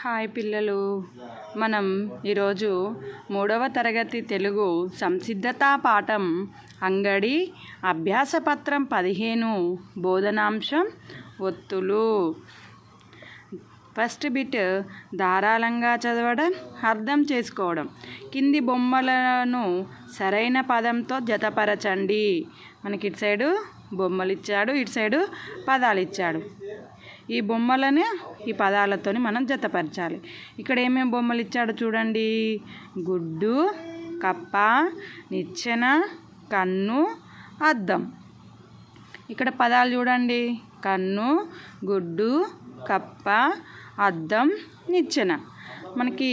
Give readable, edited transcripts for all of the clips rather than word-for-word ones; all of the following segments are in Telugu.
హాయ్ పిల్లలు, మనం ఈరోజు 3వ తరగతి తెలుగు సంసిద్ధతా పాఠం అంగడి అభ్యాసపత్రం 15 బోధనాంశం ఒత్తులు. ఫస్ట్ బిట్ ధారాళంగా చదవడం, అర్థం చేసుకోవడం. కింది బొమ్మలను సరైన పదంతో జతపరచండి. మనకి ఇటు సైడు బొమ్మలు ఇచ్చాడు, ఇటు సైడు పదాలు ఇచ్చాడు. ఈ బొమ్మలను ఈ పదాలతో మనం జతపరచాలి. ఇక్కడ ఏమేమి బొమ్మలు ఇచ్చాడో చూడండి. గుడ్డు, కప్ప, నిచ్చెన, కన్ను, అద్దం. ఇక్కడ పదాలు చూడండి. కన్ను, గుడ్డు, కప్ప, అద్దం, నిచ్చెన. మనకి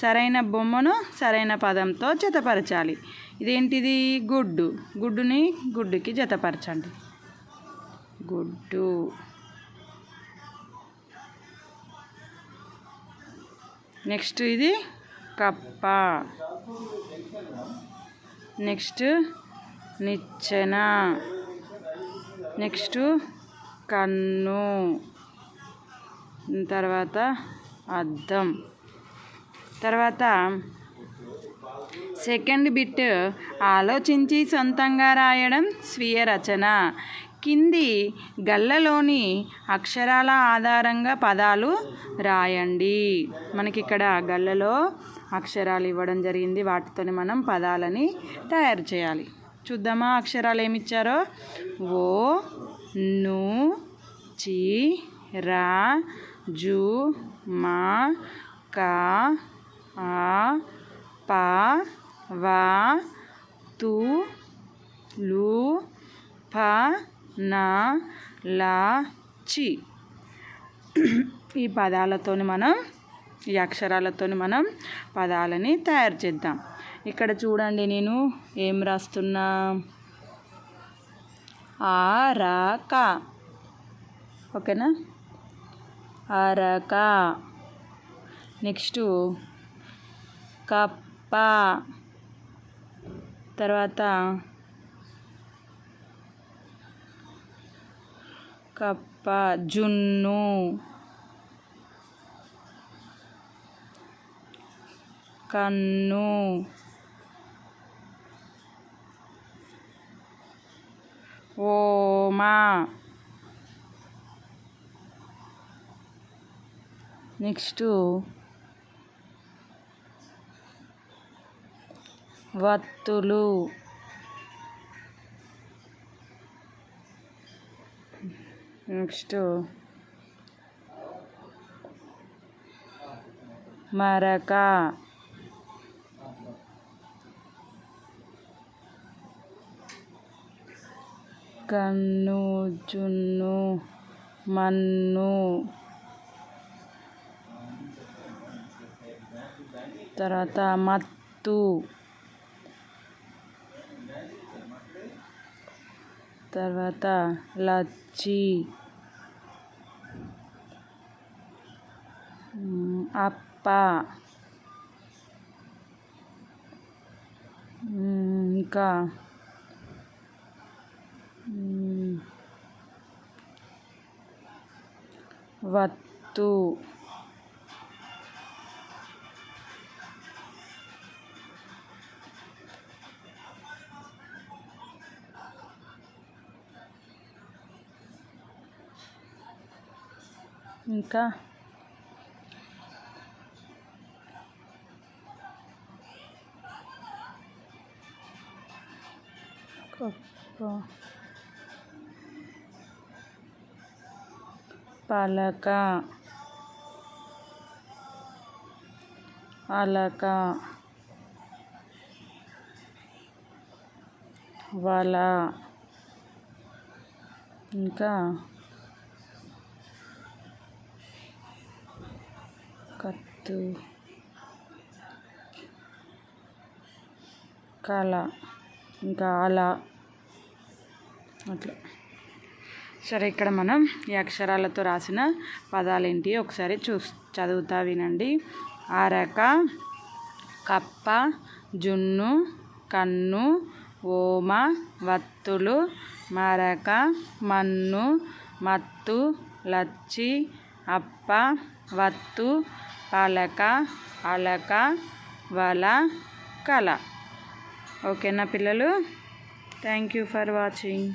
సరైన బొమ్మను సరైన పదంతో జతపరచాలి. ఇదేంటిది? గుడ్డు. గుడ్డుని గుడ్డుకి జతపరచండి. గుడ్డు. నెక్స్ట్ ఇది కప్ప. నెక్స్ట్ నిచ్చెన. నెక్స్ట్ కన్ను. తర్వాత అద్దం. తర్వాత సెకండ్ బిట్ ఆలోచించి సొంతంగా రాయడం, స్వీయ రచన. కింది గళ్ళలోని అక్షరాల ఆధారంగా పదాలు రాయండి. మనకి ఇక్కడ గళ్ళలో అక్షరాలు ఇవ్వడం జరిగింది. వాటితోనే మనం పదాలని తయారు చేయాలి. చూద్దామా అక్షరాలు ఏమిచ్చారో. ఓ, ను, చి, రా, జు, మా, కా, ఆ, పా, వా, తు, లు, ప, నా, లా, చి. ఈ పదాలతోని మనం, ఈ అక్షరాలతోని మనం పదాలని తయారు చేద్దాం. ఇక్కడ చూడండి, నేను ఏం రాస్తున్నా. అరక. ఓకేనా? అరక. నెక్స్ట్ కప్ప. తర్వాత కప్ప, జున్ను, కన్ను, ఓమ. నెక్స్ట్ వత్తులు. నెక్స్ట్ మరక. కన్ను, జున్ను, మన్ను. తర్వాత మత్తు. తర్వాత లచ్చి, అప్ప. ఇంకా వత్తు. ఇంకా పలక, అలక, వల. ఇంకా కత్తు, కళ, ఇంకా అలా, అట్లా. సరే, ఇక్కడ మనం ఈ అక్షరాలతో రాసిన పదాలేంటి ఒకసారి చదువుతా వినండి. అరక, కప్ప, జున్ను, కన్ను, ఓమ, వత్తులు, మరక, మన్ను, మత్తు, లచ్చి, అప్ప, వత్తు, పలక, అలక, వల, కల. ఓకేనా పిల్లలు? Thank you for watching.